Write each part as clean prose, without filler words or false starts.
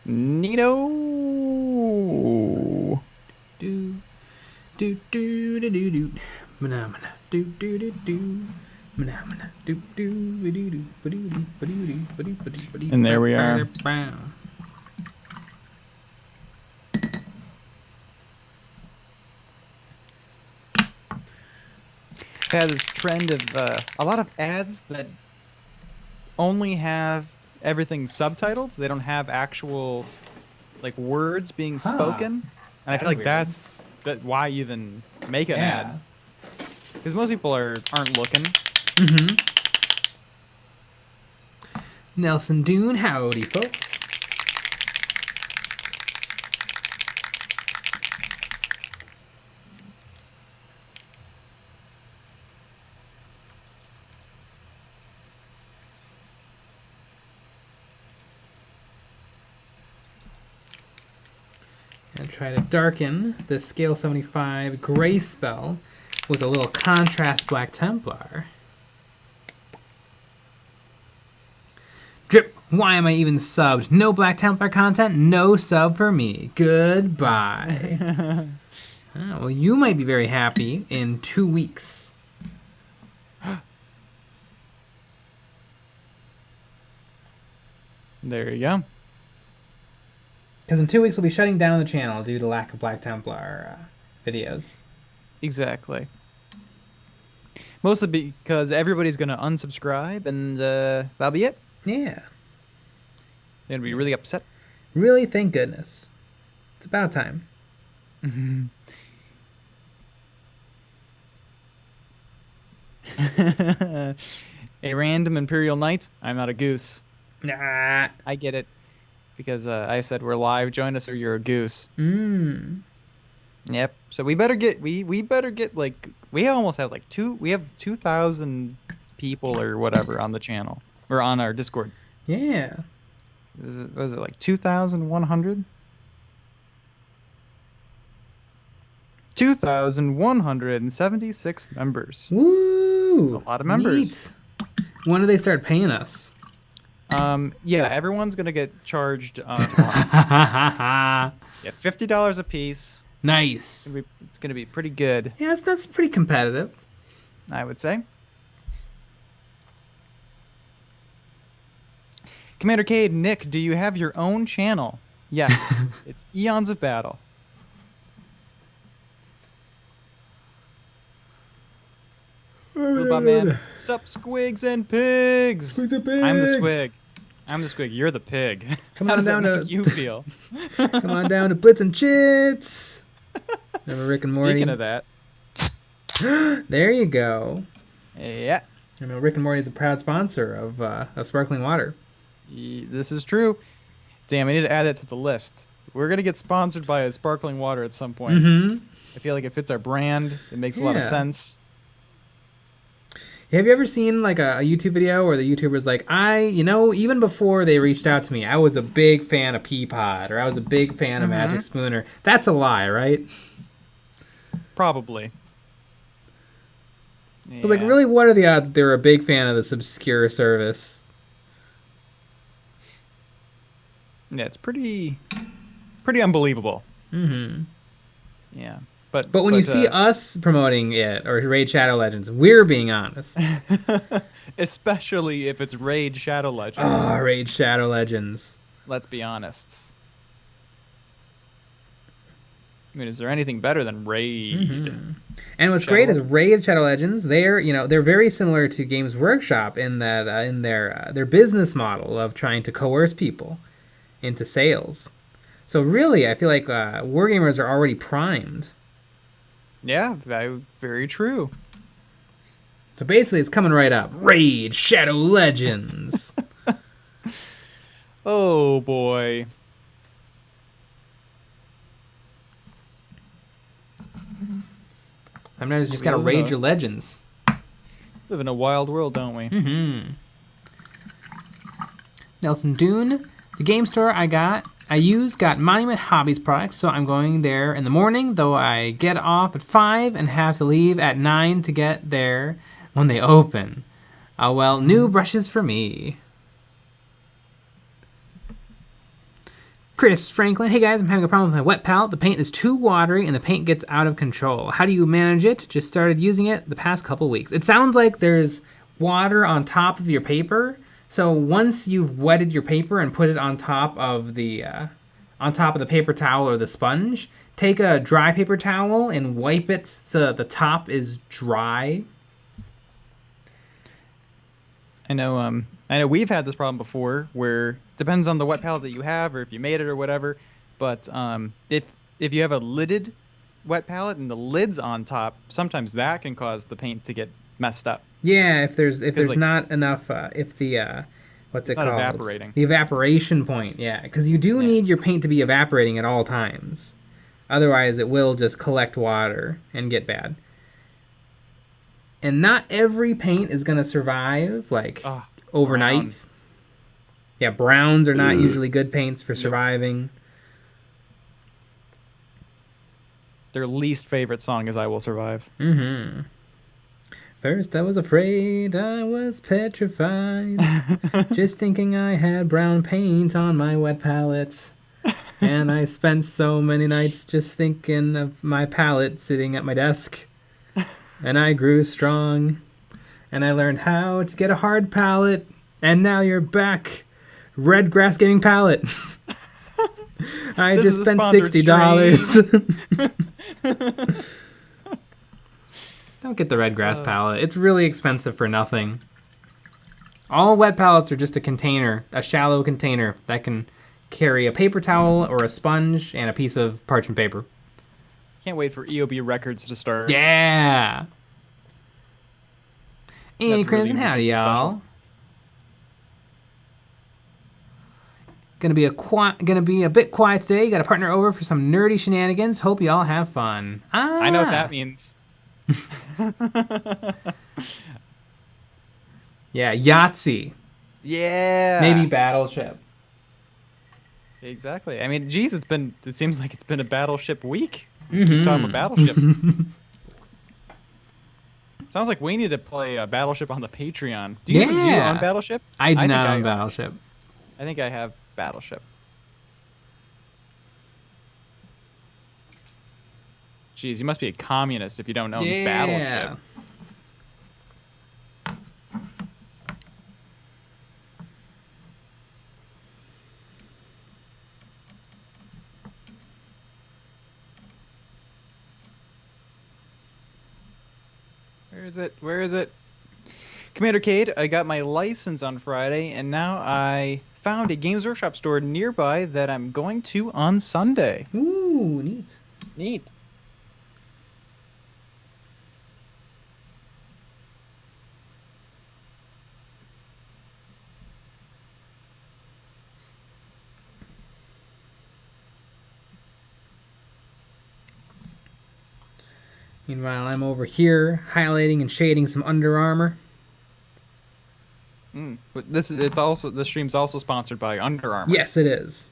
Neato. Do do do do do do. Mana mana do do do do. Mana mana do do do do do do do. And there we are. Had this trend of a lot of ads that only have everything subtitled. They don't have actual like words being spoken. And I feel like that's why even make an ad. Because most people aren't looking. Nelson Dune, howdy, folks. And try to darken the scale 75 gray spell with a little contrast Black Templar. Drip, why am I even subbed? No Black Templar content, no sub for me. Goodbye. Well, you might be very happy in 2 weeks. There you go. Because in 2 weeks, we'll be shutting down the channel due to lack of Black Templar videos. Exactly. Mostly because everybody's going to unsubscribe, and that'll be it. Yeah. They're going to be really upset. Really, thank goodness. It's about time. A random Imperial Knight. I'm not a goose. Nah. I get it. Because I said we're live. Join us or you're a goose. Yep. So we better get we better get like we almost have like 2,000 people or whatever on the channel or on our Discord. Yeah. Was it like 2,100? 2,176 members. Woo! That's a lot of members. Neat. When do they start paying us? Yeah, everyone's gonna get charged tomorrow. Yeah, $50 a piece. Nice. It's gonna be pretty good. Yeah, that's pretty competitive. I would say. Commander Cade, Nick, do you have your own channel? Yes, it's Eons of Battle. Boobot Man. Sup, squigs and pigs. Squigs and pigs. I'm the squig. I'm the squig. You're the pig. Come How on does down that to make you feel? Come on down to Blitz and Chits. Remember Rick and Morty? Speaking of that. There you go. Yeah. I know Rick and Morty is a proud sponsor of sparkling water. This is true. Damn, I need to add that to the list. We're gonna get sponsored by a sparkling water at some point. I feel like it fits our brand. It makes a lot of sense. Have you ever seen like a YouTube video where the YouTuber's like, even before they reached out to me, I was a big fan of Peapod, or I was a big fan of Magic Spooner. That's a lie, right? Probably. I was like, really, what are the odds they were a big fan of this obscure service? Yeah, it's pretty unbelievable. Yeah. But when you see us promoting it, or Raid Shadow Legends, we're being honest. Especially if it's Raid Shadow Legends. Oh, Raid Shadow Legends. Let's be honest. I mean, is there anything better than Raid? And what's great is Raid Shadow Legends, they're very similar to Games Workshop in that in their business model of trying to coerce people into sales. So really, I feel like wargamers are already primed. Yeah, very true. So basically, it's coming right up. Raid Shadow Legends. Oh, boy. Sometimes you just gotta raid your legends. Live in a wild world, don't we? Nelson Dune, the game store got Monument Hobbies products, so I'm going there in the morning, though I get off at 5 and have to leave at 9 to get there when they open. Oh well, new brushes for me. Chris Franklin, hey guys, I'm having a problem with my wet palette. The paint is too watery and the paint gets out of control. How do you manage it? Just started using it the past couple weeks. It sounds like there's water on top of your paper. So once you've wetted your paper and put it on top of the paper towel or the sponge, take a dry paper towel and wipe it so that the top is dry. I know we've had this problem before where depends on the wet palette that you have or if you made it or whatever, but if you have a lidded wet palette and the lid's on top, sometimes that can cause the paint to get messed up. Yeah, if there's like, not enough if the what's it called? Evaporating. The evaporation point, yeah, because you do need your paint to be evaporating at all times. Otherwise, it will just collect water and get bad. And not every paint is going to survive, like, overnight. Brown. Yeah, browns are not usually good paints for surviving. Their least favorite song is I Will Survive. Mm-hmm. First I was afraid, I was petrified. Just thinking I had brown paint on my wet palette. And I spent so many nights just thinking of my palette sitting at my desk. And I grew strong. And I learned how to get a hard palette. And now you're back. Red Grass Gaming palette. I just spent $60. Don't get the red grass palette. It's really expensive for nothing. All wet palettes are just a container, a shallow container that can carry a paper towel or a sponge and a piece of parchment paper. Can't wait for EOB Records to start. Yeah. Hey, Crimson, really howdy, y'all. Gonna be a bit quiet today. Got a partner over for some nerdy shenanigans. Hope y'all have fun. I know what that means. Yeah, Yahtzee. Yeah. Maybe Battleship. Exactly. I mean, geez, it seems like it's been a Battleship week. Mm-hmm. Keep talking about Battleship. Sounds like we need to play Battleship on the Patreon. Do you own Battleship? I do not own Battleship. I think I have Battleship. Jeez, you must be a communist if you don't own Battleship. Where is it? Commander Cade, I got my license on Friday, and now I found a Games Workshop store nearby that I'm going to on Sunday. Ooh, neat. Meanwhile, I'm over here highlighting and shading some Under Armour. But this stream's also sponsored by Under Armour. Yes, it is.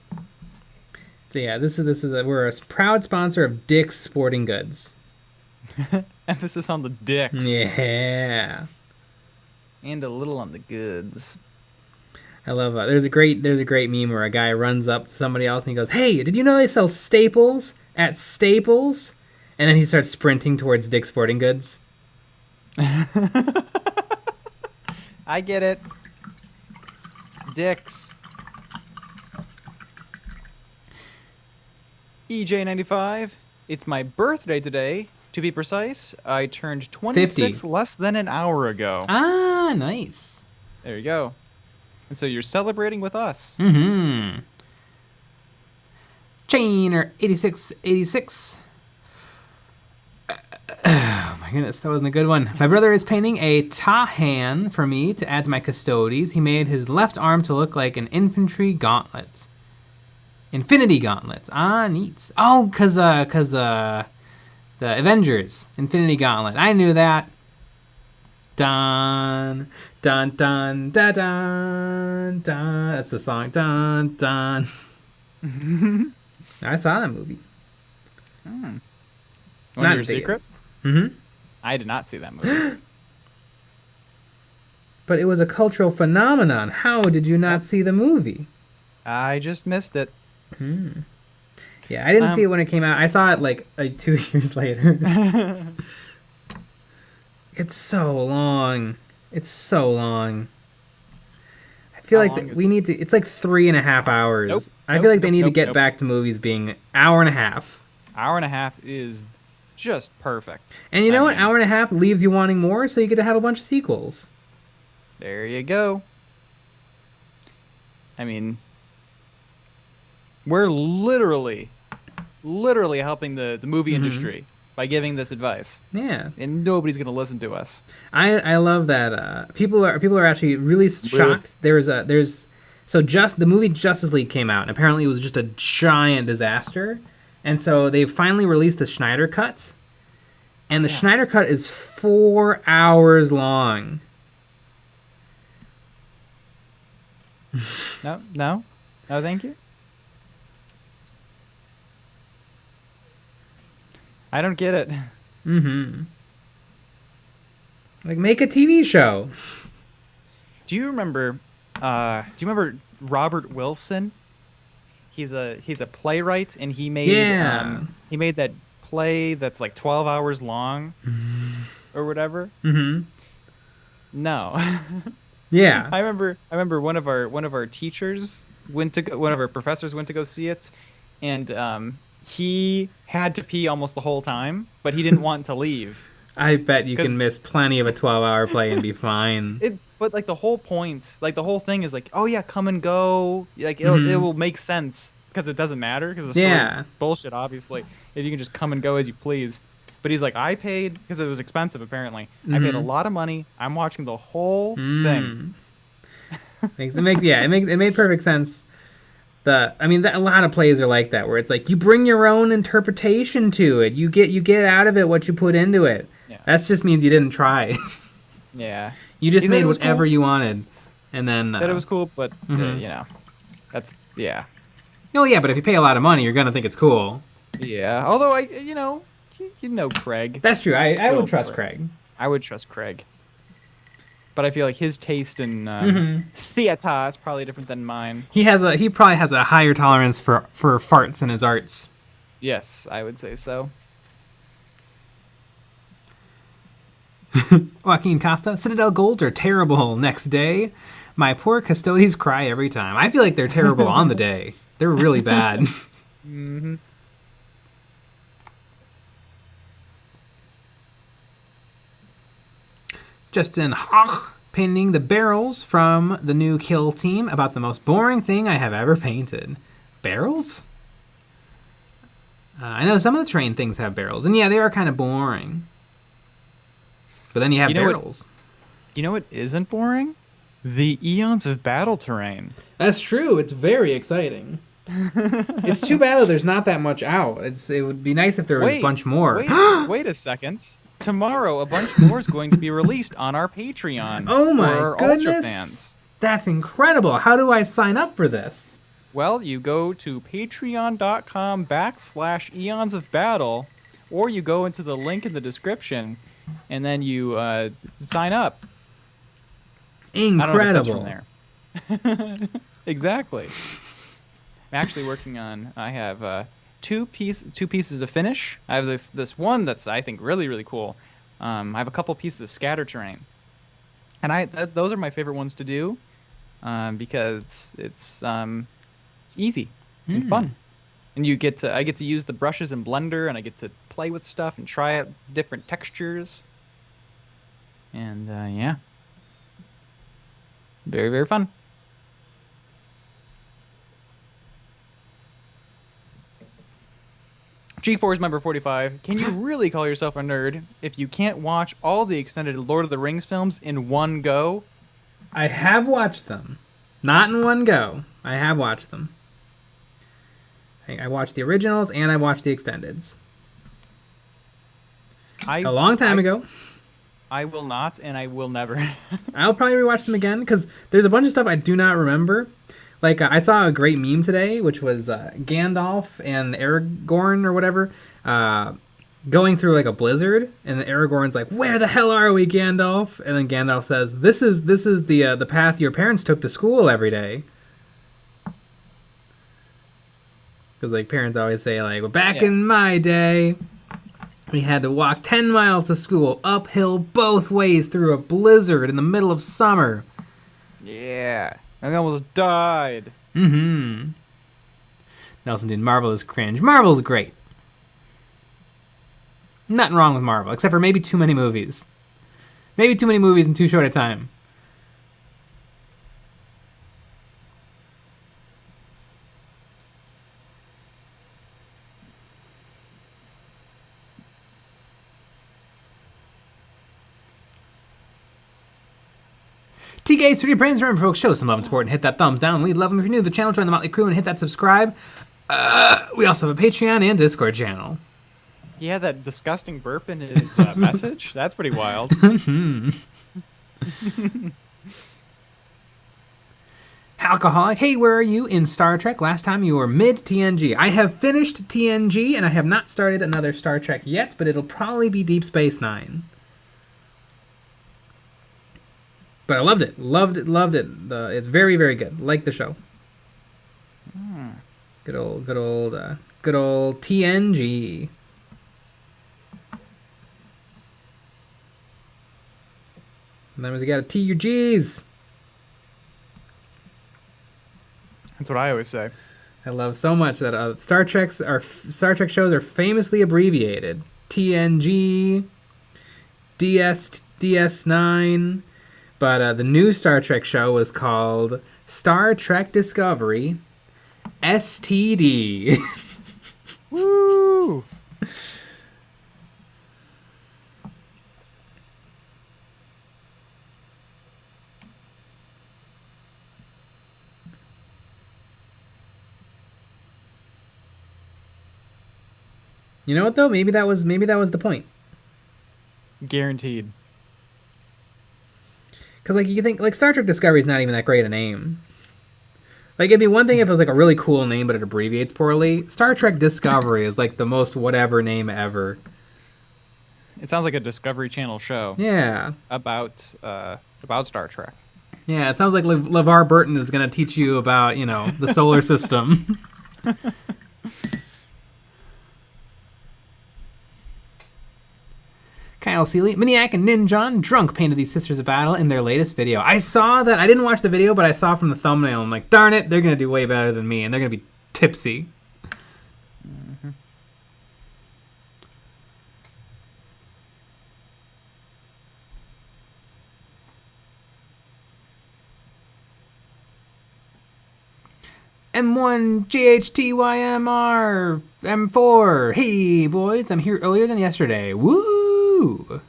So yeah, we're a proud sponsor of Dick's Sporting Goods. Emphasis on the dicks. Yeah. And a little on the goods. I love there's a great meme where a guy runs up to somebody else and he goes, "Hey, did you know they sell staples at Staples?" And then he starts sprinting towards Dick's Sporting Goods. I get it. Dicks. EJ95. It's my birthday today. To be precise, I turned 26 less than an hour ago. Ah, nice. There you go. And so you're celebrating with us. Mm-hmm. Chainer 8686. Oh my goodness, that wasn't a good one. My brother is painting a Tahan for me to add to my custodies. He made his left arm to look like an infantry gauntlet. Infinity gauntlets. Ah, neat. Oh, cause the Avengers Infinity Gauntlet. I knew that. Dun dun dun dun dun dun. That's the song. Dun dun. I saw that movie. One Not of your secrets? Mm-hmm. I did not see that movie. But it was a cultural phenomenon. How did you not see the movie? I just missed it. Yeah, I didn't see it when it came out. I saw it like 2 years later. It's so long. It's so long. I feel How like long is we need to. It's like 3.5 hours. Nope. I feel like they Nope, need to nope, get nope. back to movies being hour and a half. Hour and a half is just perfect. And you know I what? mean, Hour and a half leaves you wanting more, so you get to have a bunch of sequels. there you go. I mean, we're literally helping the movie industry by giving this advice, Yeah, and nobody's gonna listen to us. I love that. People are actually really shocked. So just the movie Justice League came out, and apparently it was just a giant disaster. And so they finally released the Schneider cut, and the Schneider cut is 4 hours long. No, thank you. I don't get it. Like, make a TV show. Do you remember? Do you remember Robert Wilson? He's a playwright, and he made that play that's like 12 hours long, or whatever. No. Yeah. I remember one of our teachers one of our professors went to go see it, and he had to pee almost the whole time, but he didn't want to leave. I bet you can miss plenty of a 12-hour play and be fine. But like the whole point, like the whole thing is like, oh yeah, come and go. Like it will make sense because it doesn't matter because the story's bullshit, obviously. If you can just come and go as you please. But he's like, I paid because it was expensive apparently. I paid a lot of money. I'm watching the whole thing. It made perfect sense. A lot of plays are like that, where it's like you bring your own interpretation to it. You get out of it what you put into it. Yeah. That just means you didn't try. Yeah. You just made whatever you wanted, and then said it was cool, but that's Oh yeah, but if you pay a lot of money, you're gonna think it's cool. Yeah. Although you know Craig. That's true. I would trust Craig. I would trust Craig. But I feel like his taste in theater is probably different than mine. He probably has a higher tolerance for farts in his arts. Yes, I would say so. Joaquin Costa, Citadel Golds are terrible next day. My poor custodies cry every time. I feel like they're terrible on the day. They're really bad. Justin Hoch painting the barrels from the new Kill team about the most boring thing I have ever painted. Barrels? I know some of the terrain things have barrels, and yeah, they are kind of boring. But then you have barrels. You know what isn't boring? The Eons of Battle terrain. That's true. It's very exciting. It's too bad that there's not that much out. It would be nice if there was a bunch more. Wait a second. Tomorrow, a bunch more is going to be released on our Patreon. Oh my for our goodness! Ultra fans. That's incredible. How do I sign up for this? Well, you go to patreon.com/EonsOfBattle, or you go into the link in the description, and then you sign up. Incredible. I don't know from there. Exactly. I'm actually working on. I have two pieces to finish. I have this one that's I think really cool. I have a couple pieces of scatter terrain, and those are my favorite ones to do because it's easy and fun, and I get to use the brushes in Blender, and I get to play with stuff and try out different textures, and yeah, very fun. G4's member 45. Can you really call yourself a nerd if you can't watch all the extended Lord of the Rings films in one go? I have watched them. Not in one go. I have watched them. I watched the originals and I watched the extendeds. A long time ago. I will not, and I will never. I'll probably rewatch them again because there's a bunch of stuff I do not remember. Like, I saw a great meme today, which was Gandalf and Aragorn or whatever going through like a blizzard, and Aragorn's like, "Where the hell are we, Gandalf?" And then Gandalf says, "This is the path your parents took to school every day." Because like parents always say like, well, back Yeah. in my day, we had to walk 10 miles to school, uphill both ways through a blizzard in the middle of summer. Yeah. I almost died. Mm-hmm. Nelson did Marvel is cringe. Marvel's great. Nothing wrong with Marvel, except for maybe too many movies. Maybe too many movies in too short a time. TK, 3D Brains, remember folks, show some love and support and hit that thumbs down. We'd love them if you're new to the channel, join the Motley Crew and hit that subscribe. We also have a Patreon and Discord channel. He had that disgusting burp in his message. That's pretty wild. Alcoholic, hey, where are you in Star Trek? Last time you were mid-TNG. I have finished TNG, and I have not started another Star Trek yet, but it'll probably be Deep Space Nine. But I loved it. Loved it. It's very, very good. Like the show. Good old TNG. Sometimes you gotta T your G's. That's what I always say. I love so much that Star Trek shows are famously abbreviated. TNG, DS9. But the new Star Trek show was called Star Trek Discovery, STD. Woo! You know what though? Maybe that was the point. Guaranteed. Because like you think like Star Trek Discovery is not even that great a name. Like it'd be one thing if it was like a really cool name but it abbreviates poorly. Star Trek Discovery is like the most whatever name ever. It sounds like a Discovery Channel show. Yeah. About Star Trek. Yeah, it sounds like LeVar Burton is gonna teach you about, you know, the solar system. Kyle Seeley, Miniac and Ninjon drunk painted these Sisters of Battle in their latest video. I saw that. I didn't watch the video, but I saw from the thumbnail. I'm like, darn it, they're going to do way better than me, and they're going to be tipsy. Mm-hmm. M1 GHTYMR M4. Hey, boys, I'm here earlier than yesterday. Woo!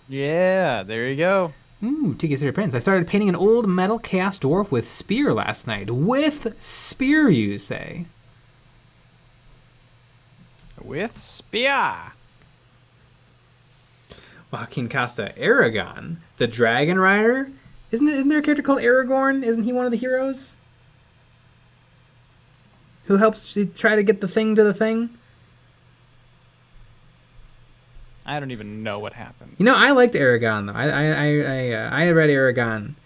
Yeah, there you go. Ooh, Tiki City Prince. I started painting an old metal Chaos Dwarf with spear last night. With spear, you say? With spear. Joaquin Costa, Aragon, the Dragon Rider. Isn't there a character called Aragorn? Isn't he one of the heroes? Who helps you try to get the thing to the thing? I don't even know what happens. You know, I liked Aragon though. I read Aragon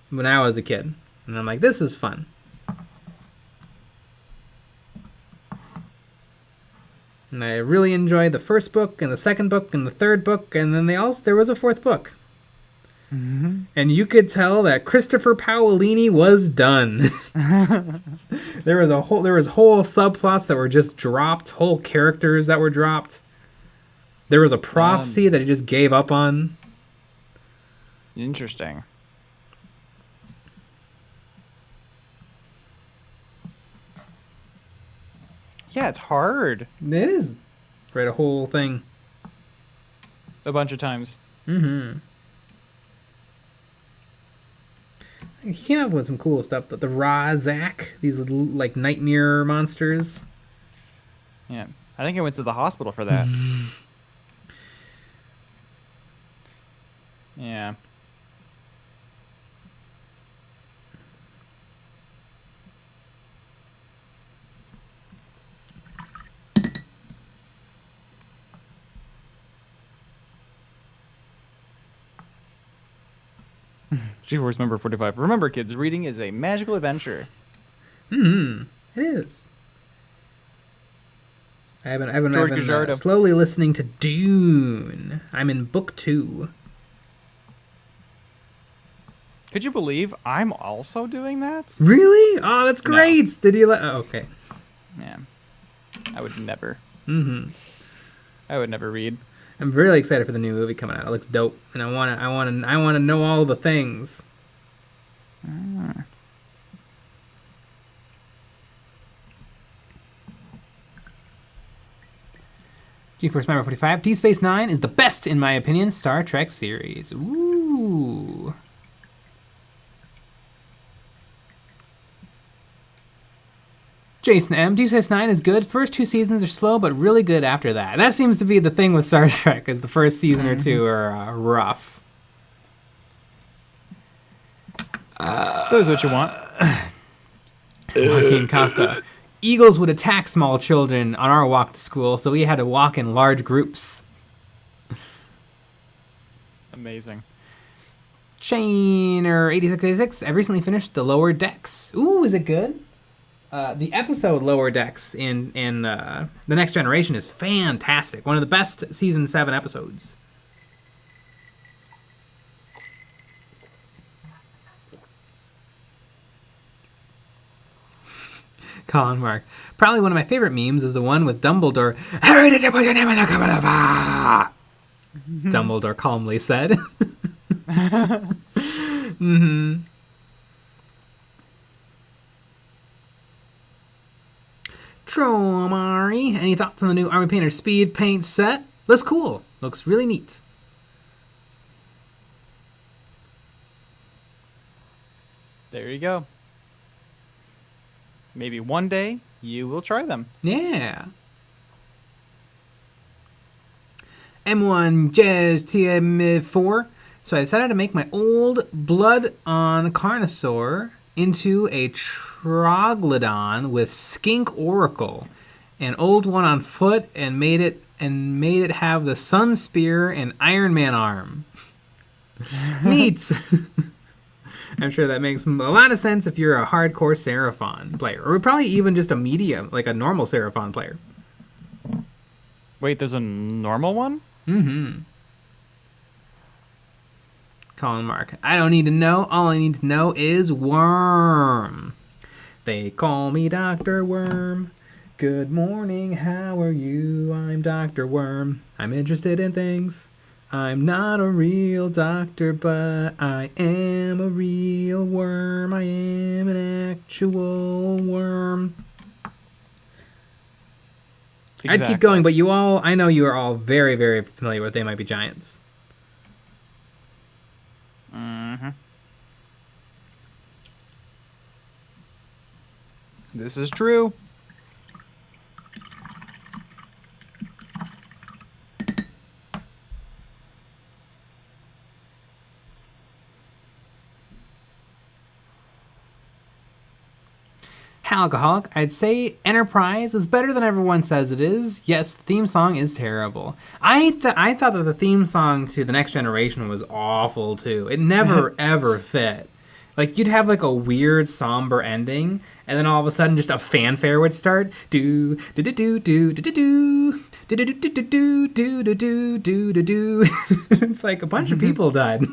when I was a kid, and I'm like, this is fun. And I really enjoyed the first book and the second book and the third book, and then there was a fourth book. Mm-hmm. And you could tell that Christopher Paolini was done. there was whole subplots that were just dropped, whole characters that were dropped. There was a prophecy that he just gave up on. Interesting. Yeah, it's hard. It is. Read a whole thing. A bunch of times. Mm-hmm. He came up with some cool stuff. The Razak, these little, like nightmare monsters. Yeah, I think I went to the hospital for that. Yeah. G-Force member 45. Remember, kids, reading is a magical adventure. Mm-hmm. It is. George I've been Gajardo. slowly listening to Dune. I'm in book 2. Could you believe I'm also doing that? Really? Oh, that's No. great. Did you oh, okay. Yeah. I would never. Mm-hmm. I would never read. I'm really excited for the new movie coming out. It looks dope, and I wanna know all the things. GeForce Warhammer 45. Deep Space Nine is the best, in my opinion, Star Trek series. Ooh. Jason M. Deep Space Nine is good. First 2 seasons are slow, but really good after that. That seems to be the thing with Star Trek, is the first season or 2 are rough. That is what you want. Joaquin Costa. Eagles would attack small children on our walk to school, so we had to walk in large groups. Amazing. Chainer 8686. I've recently finished the Lower Decks. Ooh, is it good? The episode Lower Decks in The Next Generation is fantastic. One of the best season 7 episodes. Colin Mark. Probably one of my favorite memes is the one with Dumbledore. Harry, did you put your name in the cupboard of Dumbledore calmly said. Mm-hmm. Tromari. Any thoughts on the new Army Painter Speed Paint set? Looks cool. Looks really neat. There you go. Maybe one day you will try them. Yeah. M1 Jazz TM4. So I decided to make my old Blood on Carnosaur into a Troglodon with Skink Oracle, an old one on foot, and made it have the Sun Spear and Iron Man arm. Neat. I'm sure that makes a lot of sense if you're a hardcore Seraphon player, or probably even just a medium, like a normal Seraphon player. Wait, there's a normal one? Mm-hmm. Colin Mark. I don't need to know. All I need to know is Worm. They call me Dr. Worm. Good morning, how are you? I'm Dr. Worm. I'm interested in things. I'm not a real doctor, but I am a real worm. I am an actual worm. Exactly. I'd keep going, but I know you are all very, very familiar with They Might Be Giants. Mm-hmm. This is true. Alcoholic, I'd say Enterprise is better than everyone says it is. Yes, the theme song is terrible. I thought that the theme song to The Next Generation was awful too. It never ever fit. Like, you'd have like a weird somber ending, and then all of a sudden just a fanfare would start. Do do do do do do do do do do do do do do do do do. It's like a bunch of people died.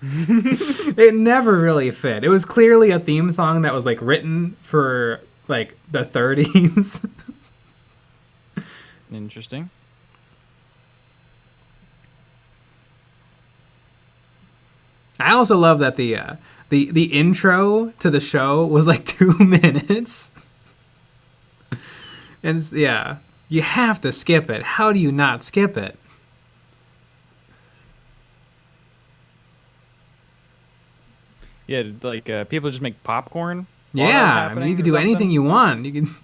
It never really fit. It was clearly a theme song that was like written for like the 30s. Interesting. I also love that the intro to the show was like 2 minutes. And yeah, you have to skip it. How do you not skip it? Yeah, like people just make popcorn. while that's Yeah, I mean, happening you can or do something? anything you want. You can.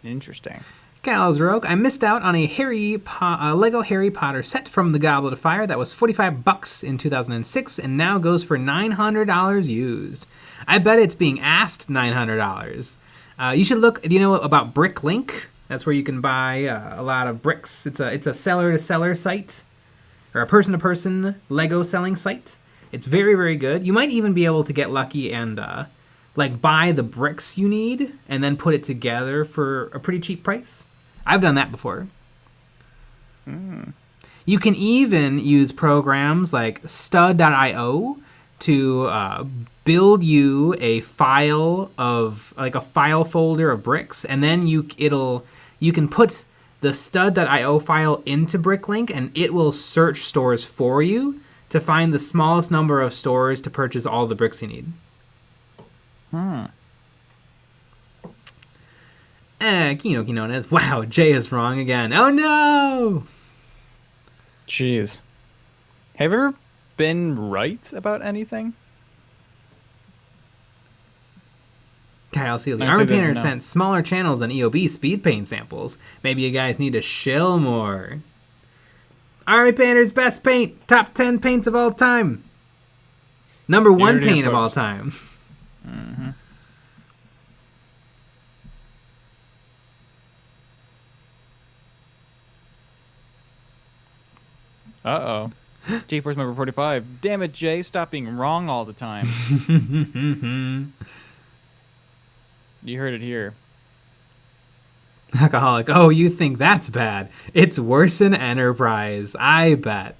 Interesting. Gals Rogue, I missed out on a Lego Harry Potter set from the Goblet of Fire that was $45 in 2006 and now goes for $900 used. I bet it's being asked $900. You should look. Do you know about BrickLink? That's where you can buy a lot of bricks. It's a seller-to-seller site, or a person-to-person Lego selling site. It's very, very good. You might even be able to get lucky and like buy the bricks you need and then put it together for a pretty cheap price. I've done that before. You can even use programs like stud.io to build you a file of like a file folder of bricks, and then you can put the stud.io file into Bricklink, and it will search stores for you to find the smallest number of stores to purchase all the bricks you need. Kinoki Nones. Wow, Jay is wrong again. Oh no! Jeez. Have you ever been right about anything? Kyle Seeley. I Armor think Painter there's no. sent smaller channels than EOB speed paint samples. Maybe you guys need to shill more. Army Painter's best paint. Top 10 paints of all time. Number 1 paint of all time. Mm-hmm. Uh-oh. GeForce member 45. Damn it, Jay. Stop being wrong all the time. You heard it here. Alcoholic. Oh, you think that's bad? It's worse than Enterprise. I bet.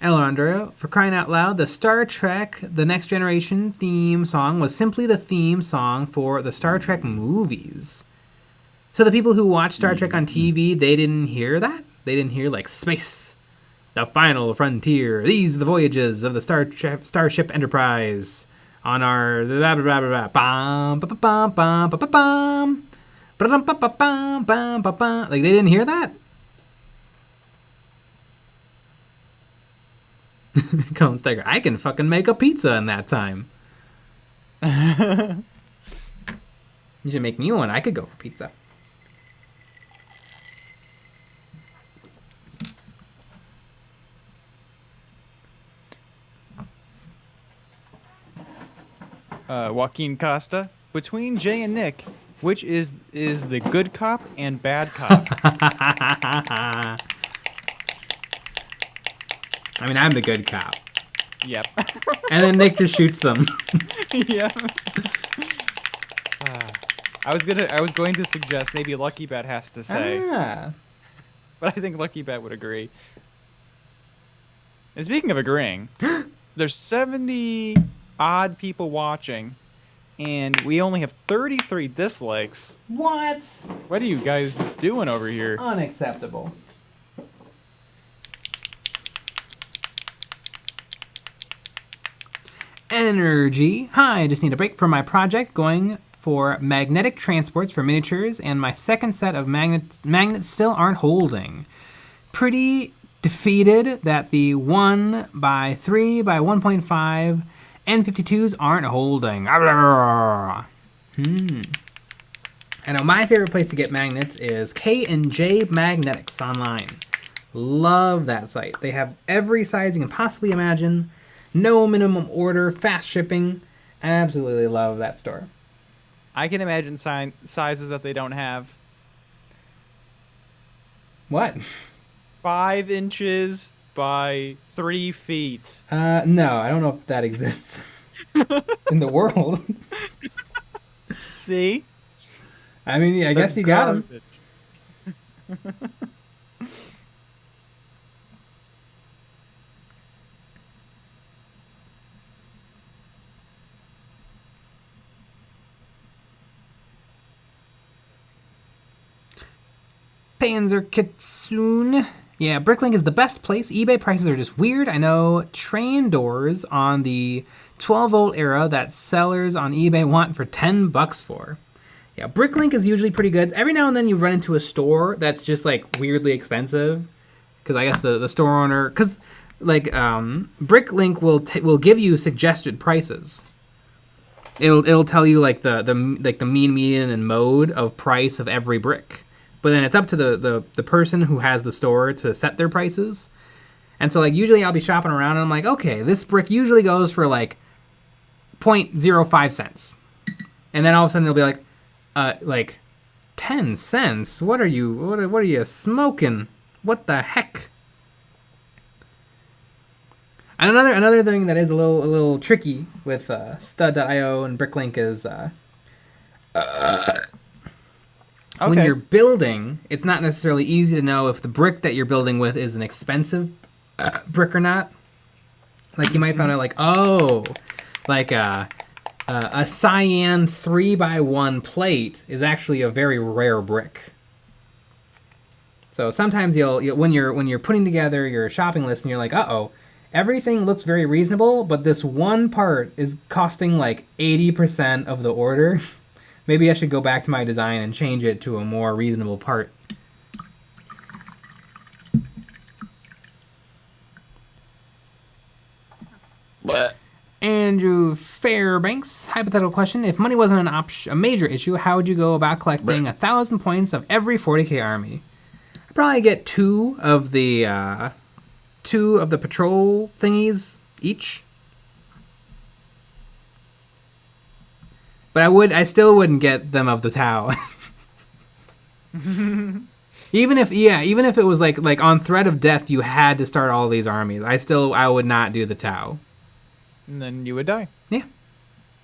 Alejandro, for crying out loud, the Star Trek The Next Generation theme song was simply the theme song for the Star Trek movies. So the people who watch Star Trek on TV, they didn't hear that? They didn't hear, like, space, the final frontier, these are the voyages of the Starship Enterprise on our blah, blah, blah, blah, bum, ba, ba, bum, bum, ba, ba, bum, ba, ba, ba, bum, bum, ba, bum. Like, they didn't hear that? Colin Steiger, I can fucking make a pizza in that time. You should make me one. I could go for pizza. Joaquin Costa. Between Jay and Nick, which is the good cop and bad cop? I mean, I'm the good cop. Yep. And then Nick just shoots them. Yeah. I was going to suggest maybe Lucky Bet has to say. But I think Lucky Bet would agree. And speaking of agreeing, there's 70 odd people watching, and we only have 33 dislikes. What? What are you guys doing over here? Unacceptable. Energy. Hi, I just need a break from my project going for magnetic transports for miniatures, and my second set of magnets still aren't holding. Pretty defeated that the 1x3 by 1.5 N52s aren't holding. I know my favorite place to get magnets is K&J Magnetics online. Love that site. They have every size you can possibly imagine. No minimum order, fast shipping. Absolutely love that store. I can imagine sizes that they don't have. What? 5 inches by 3 feet. No, I don't know if that exists in the world. See? I mean, I guess you got them. Panzer Kitsune. Yeah, Bricklink is the best place. eBay prices are just weird. I know train doors on the 12-volt era that sellers on eBay want for $10 for. Yeah, Bricklink is usually pretty good. Every now and then you run into a store that's just like weirdly expensive, because I guess the store owner, because like Bricklink will give you suggested prices. It'll tell you like the mean, median, and mode of price of every brick. But then it's up to the person who has the store to set their prices. And so, like, usually I'll be shopping around and I'm like, okay, this brick usually goes for, like, 0.05 cents. And then all of a sudden it'll be like 10 cents? What are you smoking? What the heck? And another thing that is a little tricky with stud.io and Bricklink is when you're building, it's not necessarily easy to know if the brick that you're building with is an expensive brick or not. Like you might find out like, oh, like a cyan 3x1 plate is actually a very rare brick. So sometimes you'll when you're putting together your shopping list and you're like, uh-oh, everything looks very reasonable, but this one part is costing like 80% of the order. Maybe I should go back to my design and change it to a more reasonable part. What? Andrew Fairbanks, hypothetical question. If money wasn't a major issue, how would you go about collecting 1,000 points of every 40k army? I'd probably get two of the patrol thingies each. But I still wouldn't get them of the Tau. Even if it was like on threat of death, you had to start all these armies. I would not do the Tau. And then you would die. Yeah.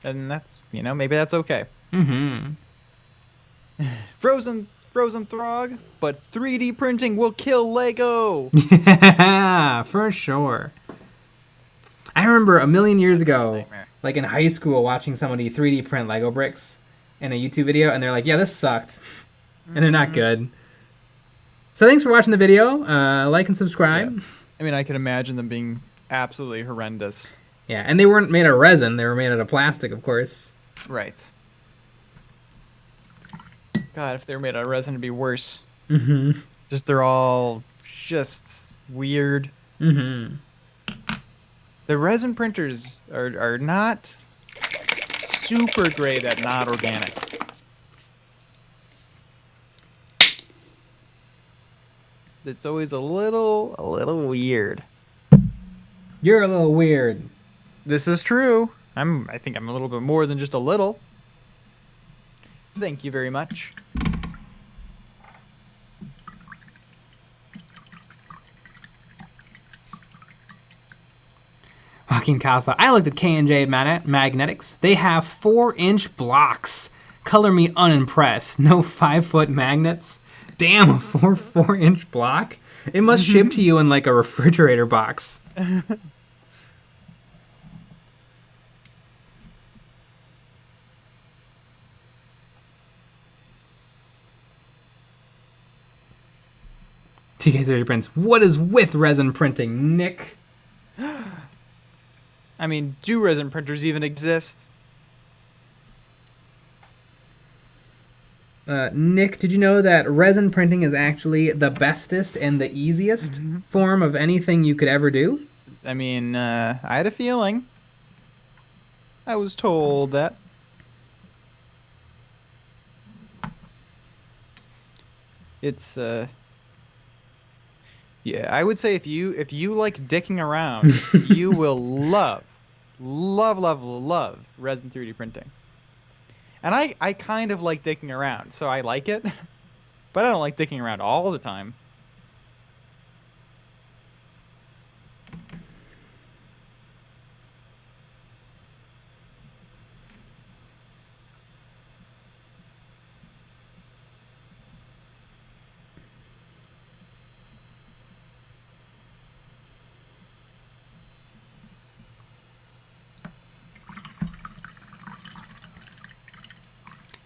And that's, maybe that's okay. Mm-hmm. Frozen Throg, but 3D printing will kill Lego. Yeah, for sure. I remember a million years ago, Nightmare. like in high school, watching somebody 3D print Lego bricks in a YouTube video, and they're like, yeah, this sucked. And they're not good. So thanks for watching the video. Like and subscribe. Yeah. I mean, I can imagine them being absolutely horrendous. Yeah, and they weren't made of resin. They were made out of plastic, of course. Right. God, if they were made out of resin, it'd be worse. Mm-hmm. They're all just weird. Mm-hmm. The resin printers are not super great at not organic. It's always a little weird. You're a little weird. This is true. I think I'm a little bit more than just a little. Thank you very much. Fucking Casa. I looked at K&J Magnetics. They have 4-inch blocks. Color me unimpressed. No 5-foot magnets. Damn, a 4-inch block? It must ship to you in like a refrigerator box. TK30 Prints. What is with resin printing, Nick? I mean, do resin printers even exist? Nick, did you know that resin printing is actually the bestest and the easiest form of anything you could ever do? I mean, I had a feeling. I was told that. It's yeah, I would say if you like dicking around, you will love resin 3D printing. And I kind of like dicking around, so I like it, but I don't like dicking around all the time.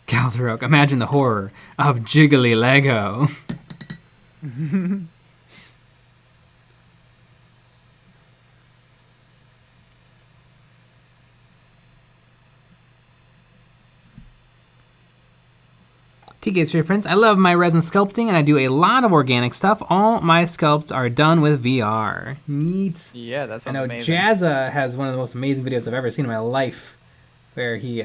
Galzarok, imagine the horror of jiggly Lego. TK3 Prints, I love my resin sculpting and I do a lot of organic stuff. All my sculpts are done with VR. Neat. Yeah, that sounds I know amazing. Jazza has one of the most amazing videos I've ever seen in my life, where he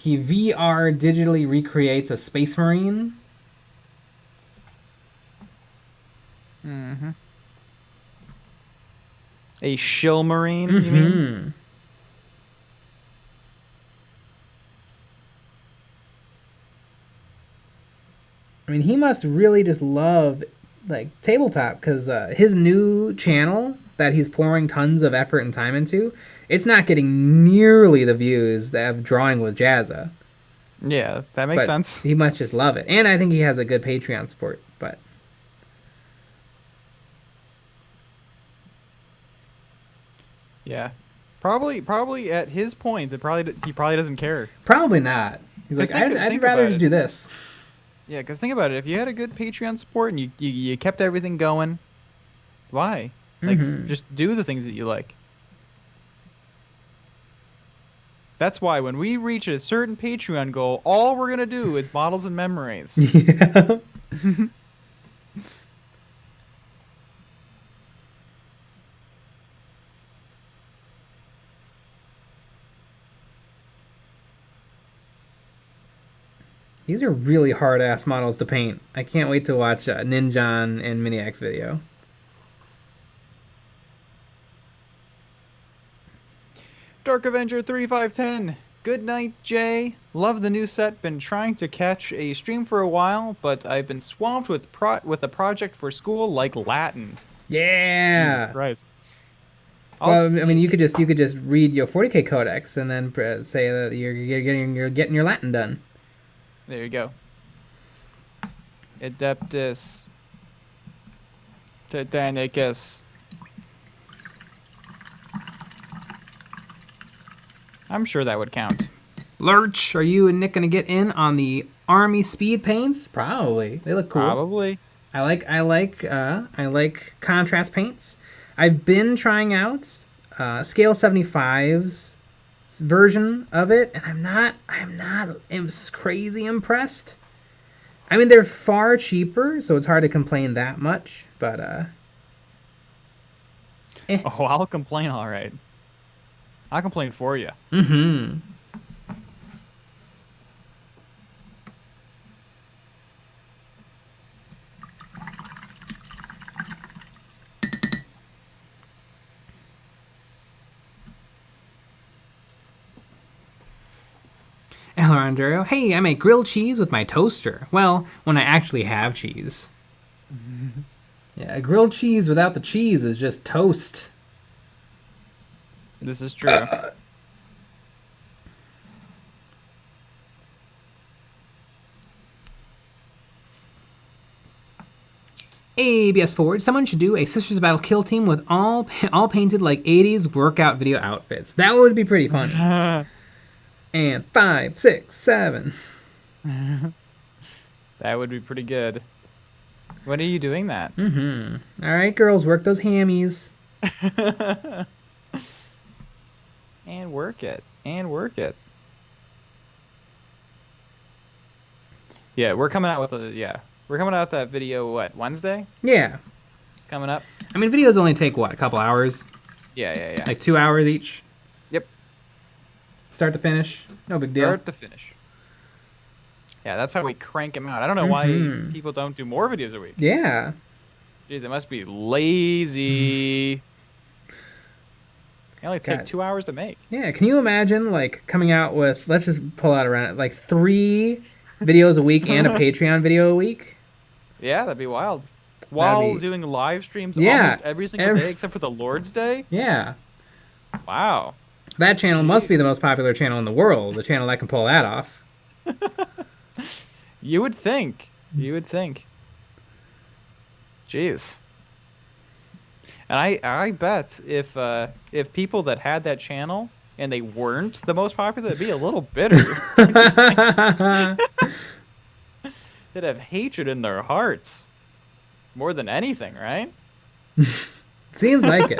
VR digitally recreates a space marine. Mm-hmm. A shill marine, you mean? I mean, he must really just love like tabletop, because his new channel that he's pouring tons of effort and time into, it's not getting nearly the views that have Drawing with Jazza. Yeah, that makes sense. He must just love it, and I think he has a good Patreon support. But yeah, probably at his point, he probably doesn't care. Probably not. He's like, I'd rather just do this. Yeah, because think about it. If you had a good Patreon support and you kept everything going, why? Like, just do the things that you like. That's why when we reach a certain Patreon goal, all we're gonna do is models and memories. Yeah. These are really hard-ass models to paint. I can't wait to watch Ninjan and Miniacs video. Dark Avenger 3510. Good night, Jay. Love the new set. Been trying to catch a stream for a while, but I've been swamped with a project for school like Latin. Yeah. Jesus Christ. Well, I mean, you could just read your 40k codex and then say that you're getting your Latin done. There you go. Adeptus Titanicus. I'm sure that would count. Lurch, are you and Nick gonna get in on the army speed paints? Probably. They look cool. Probably. I like contrast paints. I've been trying out Scale 75's version of it, and I'm not crazy impressed. I mean, they're far cheaper, so it's hard to complain that much, but Oh, I'll complain, all right. I'll complain for you. Mm-hmm. Alejandro, hey, I make grilled cheese with my toaster. Well, when I actually have cheese. Yeah, grilled cheese without the cheese is just toast. This is true. ABS Forward, someone should do a Sisters of Battle kill team with all painted like 80s workout video outfits. That would be pretty funny. And 5, 6, 7. That would be pretty good. When are you doing that? Mm-hmm. All right, girls, work those hammies. And work it. And work it. Yeah, we're coming out with we're coming out with that video, what, Wednesday? Yeah. Coming up? I mean, videos only take, what, a couple hours? Yeah. Like 2 hours each? Yep. Start to finish? No big deal. Start to finish. Yeah, that's how we crank them out. I don't know why people don't do more videos a week. Yeah. Jeez, it must be lazy. They only take 2 hours to make. Yeah, can you imagine, like, coming out with, let's just pull out around it, like 3 videos a week and a Patreon video a week? Yeah, that'd be wild. While doing live streams almost every single day except for the Lord's Day? Yeah. Wow. That channel must be the most popular channel in the world, the channel that can pull that off. You would think. You would think. Jeez. And I bet if people that had that channel and they weren't the most popular, they'd be a little bitter. They'd have hatred in their hearts. More than anything, right? Seems like it.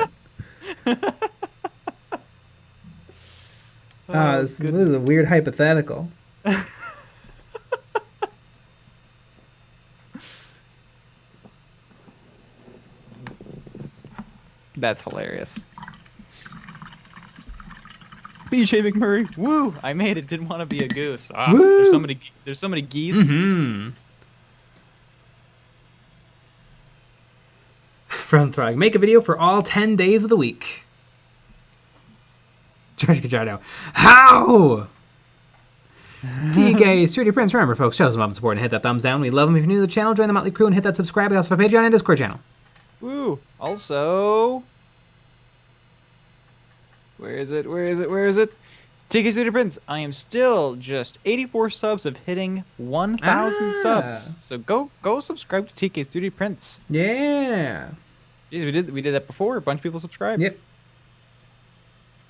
This is a weird hypothetical. That's hilarious. BJ McMurray, woo! I made it. Didn't want to be a goose. There's so many geese. Mm-hmm. Frozen Throg, make a video for all 10 days of the week. George Gajardo, how? TK, Sturdy Prince. Remember, folks, show some love and support and hit that thumbs down. We love them. If you're new to the channel, join the Motley Crew and hit that subscribe. We also have a Patreon and Discord channel. Woo! Also, where is it? TK Studio Prince, I am still just 84 subs of hitting 1,000 subs. So go subscribe to TK Studio Prince. Yeah. Jeez, we did that before. A bunch of people subscribed. Yep.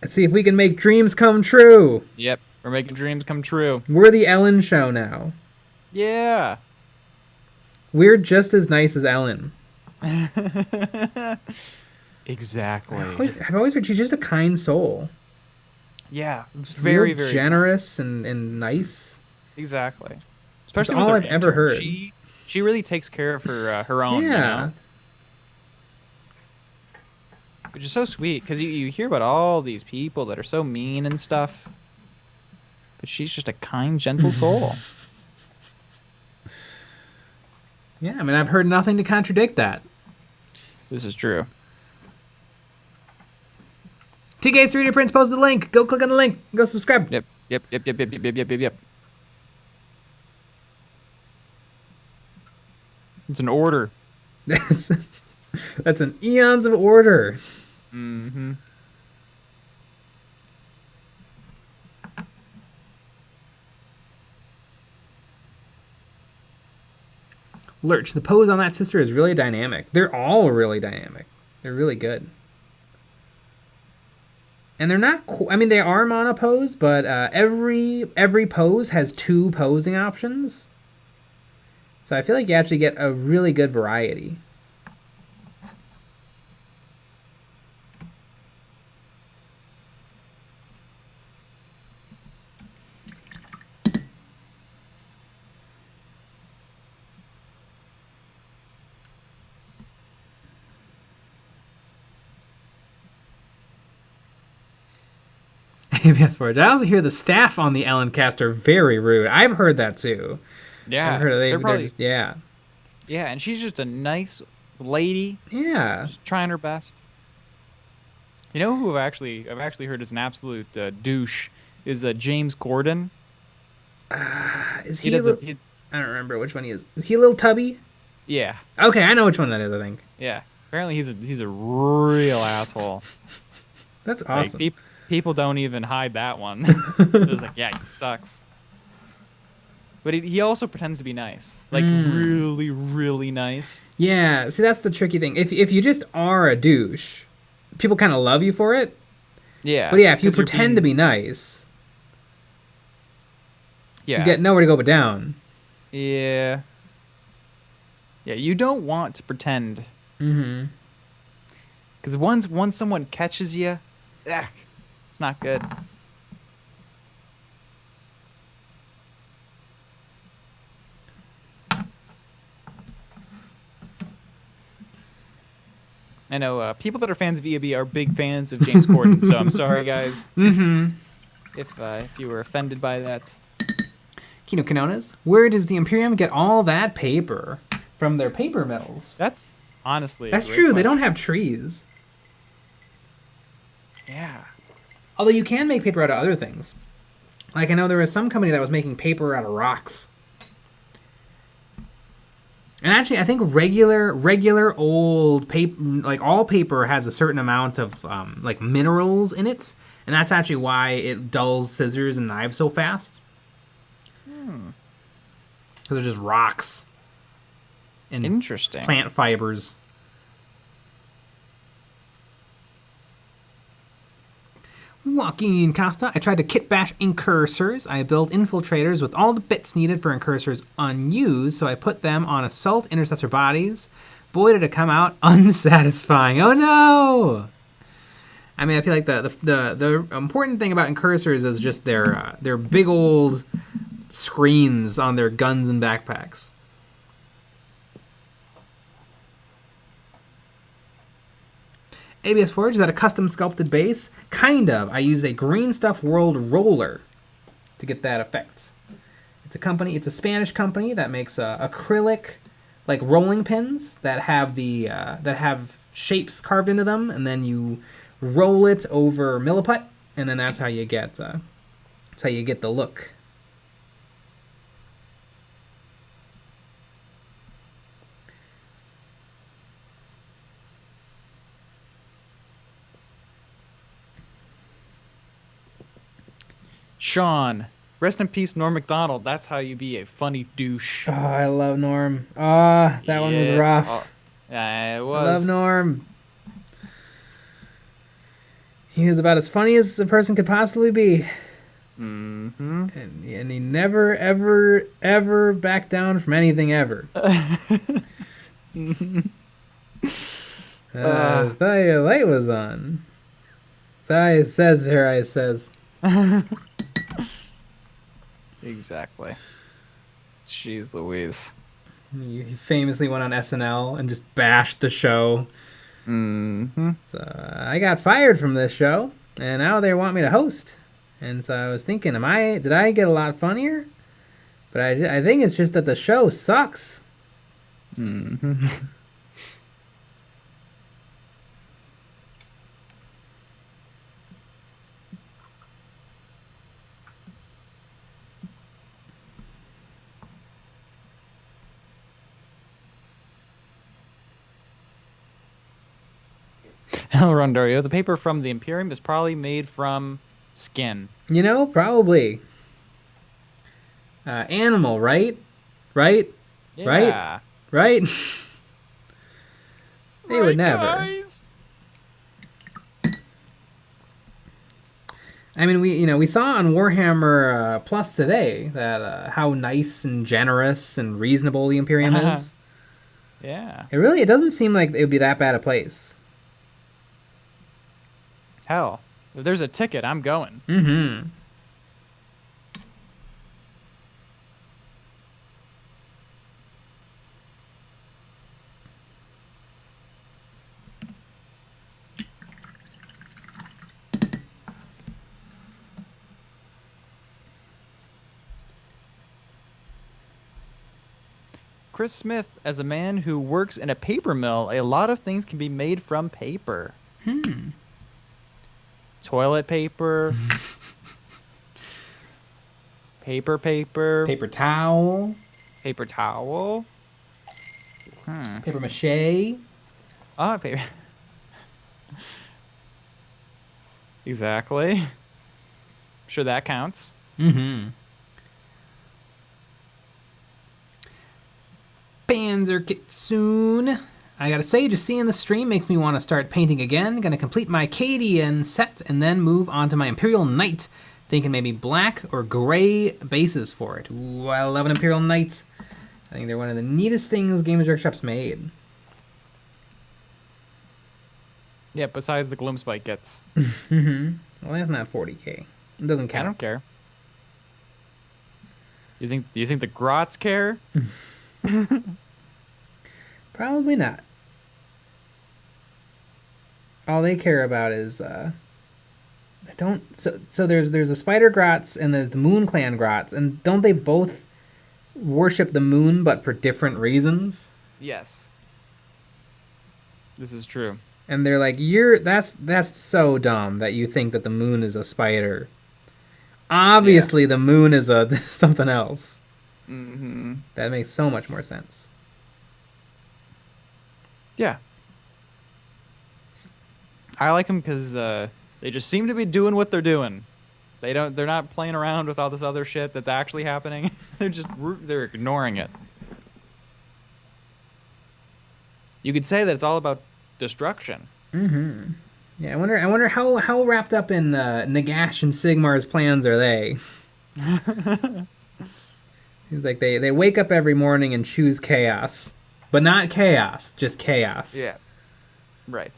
Let's see if we can make dreams come true. Yep, we're making dreams come true. We're the Ellen show now. Yeah. We're just as nice as Ellen. Exactly. I've always heard she's just a kind soul. Yeah, Just very real generous and nice. Exactly. Especially That's all with I've ever heard. She really takes care of her own. Yeah. You know? Which is so sweet because you hear about all these people that are so mean and stuff, but she's just a kind, gentle soul. Yeah, I mean, I've heard nothing to contradict that. This is true. TK Studio Prince posted the link. Go click on the link. Go subscribe. Yep. It's an order. That's an Eons of Order. Mm-hmm. Lurch, the pose on that sister is really dynamic. They're all really dynamic. They're really good. And they're not... I mean, they are monopose, but every pose has 2 posing options. So I feel like you actually get a really good variety. ABS Forge. I also hear the staff on the Ellen cast are very rude. I've heard that too. Yeah. I've heard They're probably, just, yeah. Yeah, and she's just a nice lady. Yeah. Just trying her best. You know who I've actually heard is an absolute douche is James Corden. Is he? I don't remember which one he is. Is he a little tubby? Yeah. Okay, I know which one that is. I think. Yeah. Apparently he's a real asshole. That's awesome. Like, people don't even hide that one. It's like, yeah, he sucks. But he also pretends to be nice. Like, really, really nice. Yeah, see, that's the tricky thing. If you just are a douche, people kind of love you for it. Yeah. But yeah, if you pretend to be nice, you get nowhere to go but down. Yeah. Yeah, you don't want to pretend. Mm-hmm. Because once someone catches you, it's not good. I know people that are fans of EOB are big fans of James Corden, so I'm sorry, guys. Mm-hmm. If you were offended by that. Kino Kanonas, where does the Imperium get all that paper? From their paper mills. That's honestly... That's true, they don't have trees. Yeah. Although you can make paper out of other things. Like, I know there was some company that was making paper out of rocks. And actually, I think regular old paper, like all paper, has a certain amount of like minerals in it, and that's actually why it dulls scissors and knives so fast. Because they're just rocks. And interesting. Plant fibers. Joaquin Costa, I tried to kit bash incursors. I built infiltrators with all the bits needed for incursors unused, so I put them on assault intercessor bodies. Boy, did it come out unsatisfying. Oh no! I mean, I feel like the important thing about incursors is just their big old screens on their guns and backpacks. ABS Forge, is that a custom sculpted base? Kind of. I use a Green Stuff World roller to get that effect. It's a Spanish company that makes acrylic, like rolling pins that have shapes carved into them, and then you roll it over milliput, and then that's how you get the look. Sean, rest in peace, Norm Macdonald. That's how you be a funny douche. Oh, I love Norm. Ah, that one was Yeah. rough. Yeah, it I love was. Norm. He was about as funny as a person could possibly be. Mm-hmm. And he never, ever, ever backed down from anything ever. Thought your light was on. So I says to her, I says. Exactly. Jeez Louise. He famously went on SNL and just bashed the show. Mm-hmm. So I got fired from this show, and now they want me to host. And so I was thinking, did I get a lot funnier? But I think it's just that the show sucks. Mm-hmm. El Rondario, the paper from the Imperium is probably made from skin. You know, probably. Animal, right? Right? Yeah. Right? They would never. Guys. I mean, we saw on Warhammer Plus today that how nice and generous and reasonable the Imperium is. Yeah. It doesn't seem like it would be that bad a place. Hell, if there's a ticket, I'm going. Mm-hmm. Chris Smith, as a man who works in a paper mill, a lot of things can be made from paper. Toilet paper. paper. Paper towel. Paper towel. Paper mache. Ah, paper. Exactly. Sure that counts. Mm-hmm. Panzer Kitsune. I gotta say, just seeing the stream makes me want to start painting again. Gonna complete my Cadian set and then move on to my Imperial Knight. Thinking maybe black or gray bases for it. Ooh, I love an Imperial Knight. I think they're one of the neatest things Games Workshop's made. Yeah, besides the Gloomspike gets. Mm-hmm. Well, that's not 40k. It doesn't count. I don't care. You think the Grots care? Probably not. All they care about is so there's a Spider Grots and there's the Moon Clan Grots, and don't they both worship the moon but for different reasons? Yes. This is true. And they're like, that's so dumb that you think that the moon is a spider. Obviously, the moon is a something else. Mm-hmm. That makes so much more sense. Yeah. I like them because they just seem to be doing what they're doing. They're not playing around with all this other shit that's actually happening. They're ignoring it. You could say that it's all about destruction. Mm-hmm. Yeah, I wonder how wrapped up in Nagash and Sigmar's plans are they? Seems like they wake up every morning and choose chaos. But not chaos, just chaos. Yeah. Right.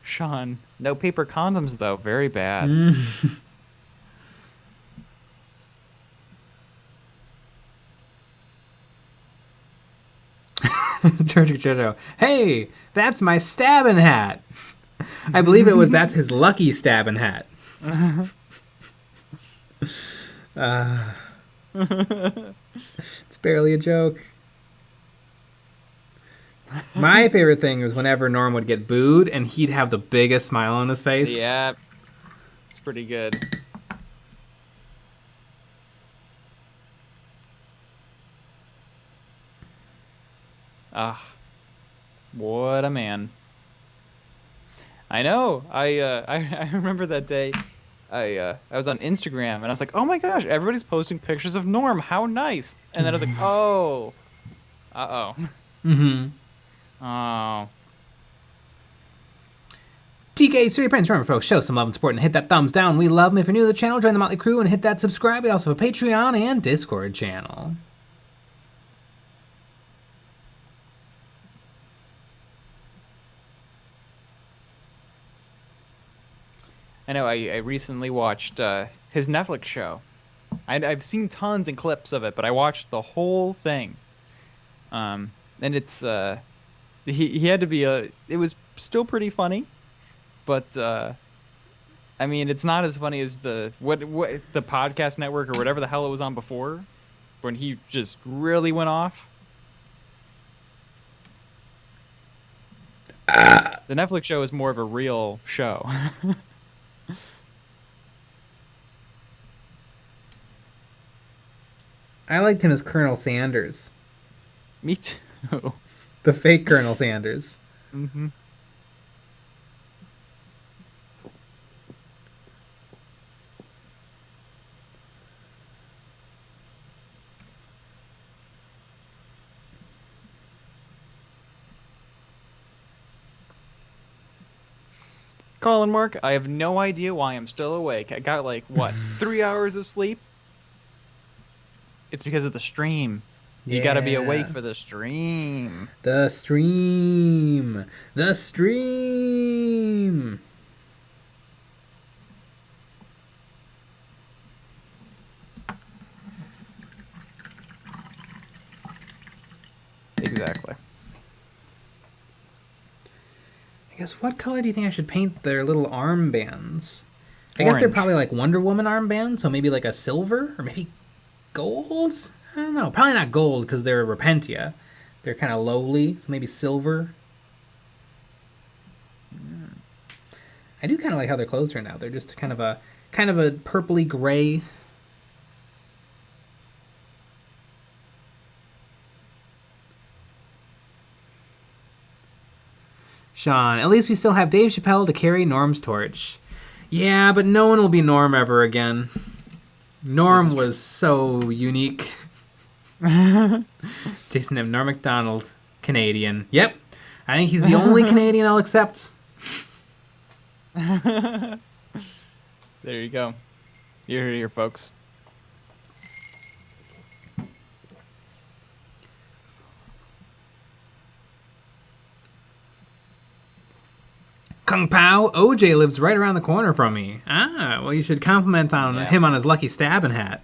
Sean, no paper condoms though. Very bad. Jojo, hey, that's my stabbing hat. I believe that's his lucky stabbing hat. It's barely a joke. My favorite thing was whenever Norm would get booed, and he'd have the biggest smile on his face. Yeah, it's pretty good. Ah, what a man. I know. I remember that day. I was on Instagram and I was like, oh my gosh, everybody's posting pictures of Norm. How nice. And then I was like, oh, uh-oh. Mm-hmm. Oh. TK, Siri Prince, remember folks, show some love and support and hit that thumbs down. We love them. If you're new to the channel, join the Motley Crew and hit that subscribe. We also have a Patreon and Discord channel. I know. I recently watched his Netflix show. I've seen tons and clips of it, but I watched the whole thing. And it's he had to be it was still pretty funny, but I mean it's not as funny as the what the podcast network or whatever the hell it was on before, when he just really went off. The Netflix show is more of a real show. I liked him as Colonel Sanders. Me too. The fake Colonel Sanders. Mm-hmm. Colin Mark, I have no idea why I'm still awake. I got like, what, 3 hours of sleep? It's because of the stream. You gotta be awake for the stream. The stream. The stream. Exactly. I guess what color do you think I should paint their little armbands? I guess they're probably like Wonder Woman armbands, so maybe like a silver or maybe gold? I don't know. Probably not gold because they're Repentia. They're kind of lowly, so maybe silver. I do kind of like how their clothes turn out. They're just kind of a purpley gray. Sean, at least we still have Dave Chappelle to carry Norm's torch. Yeah, but no one will be Norm ever again. Norm was so unique. Jason M. Norm MacDonald, Canadian. Yep. I think he's the only Canadian I'll accept. There you go. You're here, folks. Kung Pao, OJ lives right around the corner from me. Ah, well, you should compliment on him on his lucky stabbing hat.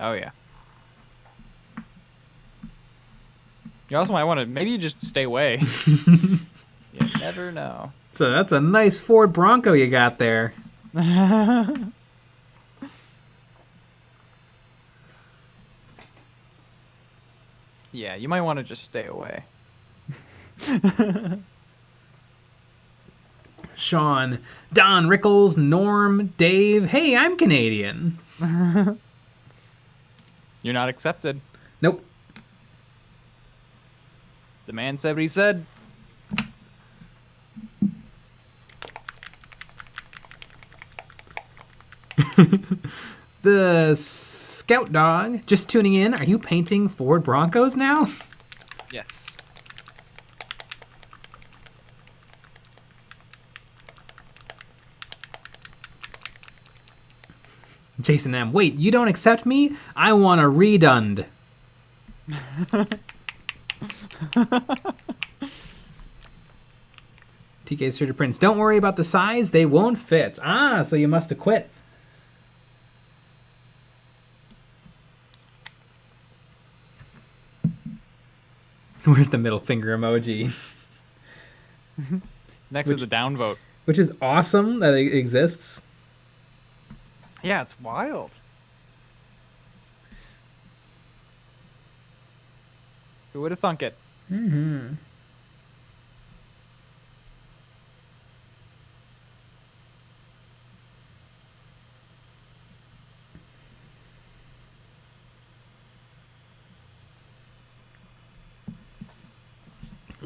Oh, yeah. You also might want to, maybe you just stay away. You never know. So that's a nice Ford Bronco you got there. Yeah, you might want to just stay away. Sean, Don, Rickles, Norm, Dave. Hey, I'm Canadian. You're not accepted. Nope. The man said what he said. The Scout Dog, just tuning in. Are you painting Ford Broncos now? Yes. Jason M. Wait, you don't accept me? I want a redund. TK Surgery Prince. Don't worry about the size. They won't fit. Ah, so you must have quit. Where's the middle finger emoji? Next to the downvote. Which is awesome that it exists. Yeah, it's wild. Who would have thunk it? Mm-hmm.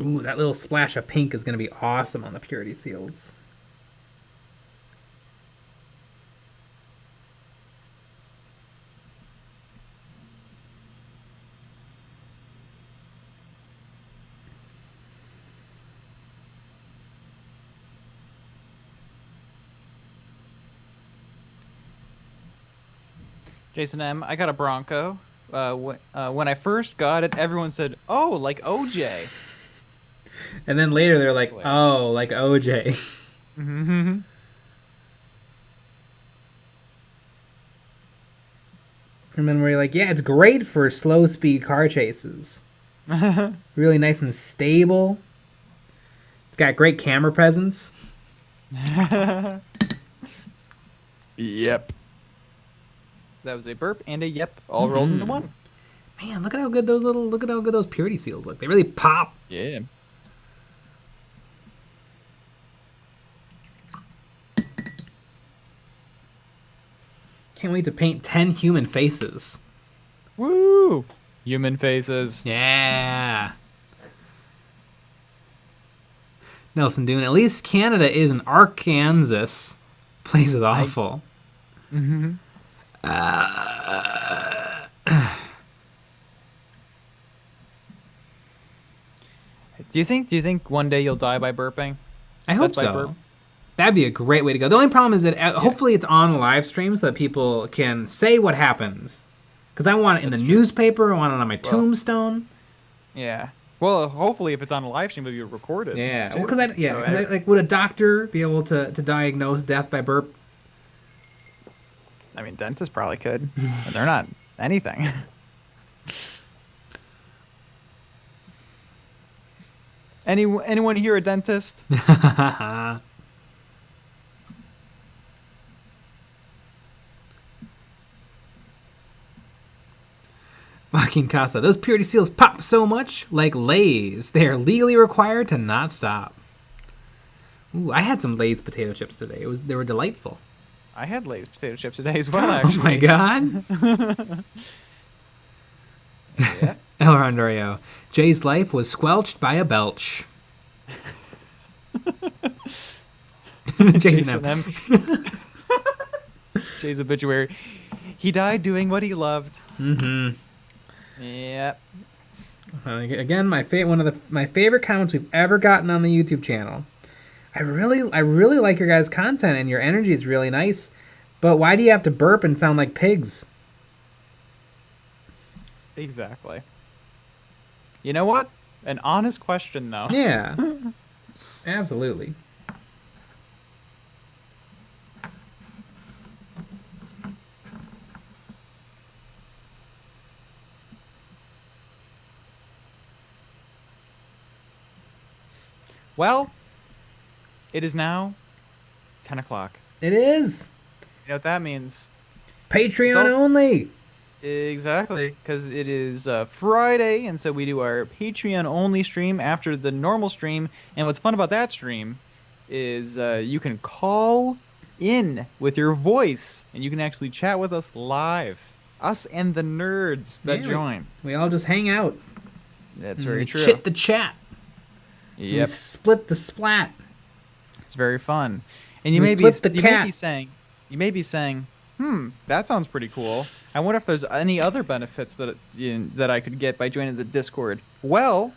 Ooh, that little splash of pink is going to be awesome on the purity seals. Jason M, I got a Bronco. When I first got it, everyone said, "Oh, like OJ." And then later they're like, Place. oh, like OJ. Mm-hmm. And then we're like, yeah, it's great for slow speed car chases. Really nice and stable. It's got great camera presence. Yep. That was a burp and a yep, all rolled into one. Man, look at how good those purity seals look. They really pop. Yeah. Can't wait to paint 10 human faces. Woo! Human faces. Yeah. Nelson Dune, at least Canada isn't Arkansas. Place is awful. Mm-hmm. Do you think one day you'll die by burping? I hope so. That'd be a great way to go. The only problem is that hopefully it's on live stream so that people can say what happens. Because I want it in the newspaper. I want it on my tombstone. Yeah. Well, hopefully if it's on a live stream, it'll be recorded. Yeah. Well, because would a doctor be able to diagnose death by burp? I mean, dentists probably could. But they're not anything. Anyone here a dentist? Joaquin Casa. Those purity seals pop so much like Lay's. They are legally required to not stop. Ooh, I had some Lay's potato chips today. They were delightful. I had Lay's potato chips today as well, actually. Oh my god. Yeah. El Rondorio. Jay's life was squelched by a belch. Jason M. Jay's obituary. He died doing what he loved. Mm-hmm. Yep. Again, my favorite comments we've ever gotten on the YouTube channel. I really like your guys' content and your energy is really nice, but why do you have to burp and sound like pigs? Exactly. You know what? An honest question, though. Yeah. Absolutely. Well, it is now 10 o'clock. It is. You know what that means? Patreon only. Exactly, because it is Friday, and so we do our Patreon-only stream after the normal stream. And what's fun about that stream is you can call in with your voice, and you can actually chat with us live. Us and the nerds that join. We all just hang out. That's very true. Chit the chat. Yep. We split the splat. It's very fun. And you may be saying, that sounds pretty cool. I wonder if there's any other benefits that I could get by joining the Discord. Well,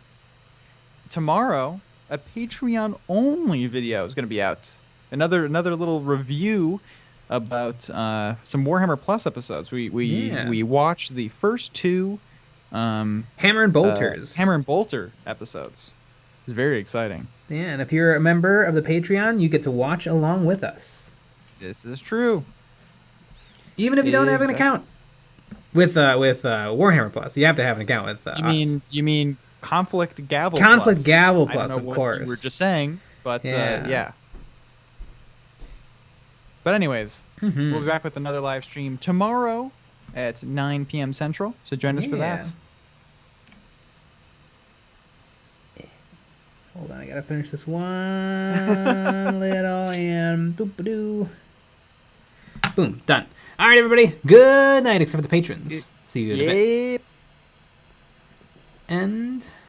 tomorrow a Patreon only video is going to be out. Another little review about some Warhammer Plus episodes. We watched the first two Hammer and Bolter episodes. It's very exciting. Yeah, and if you're a member of the Patreon, you get to watch along with us. This is true. Even if you don't have an account with Warhammer Plus, you have to have an account with us. You mean Conflict Gavel? Conflict Plus. Gavel Plus, I don't know of what course. You were just saying, but yeah. But anyways, we'll be back with another live stream tomorrow at 9 p.m. Central. So join us for that. Hold on, I gotta finish this one little and boop-a-doo. Boom, done. All right, everybody. Good night, except for the patrons. See you in a bit. Yep. And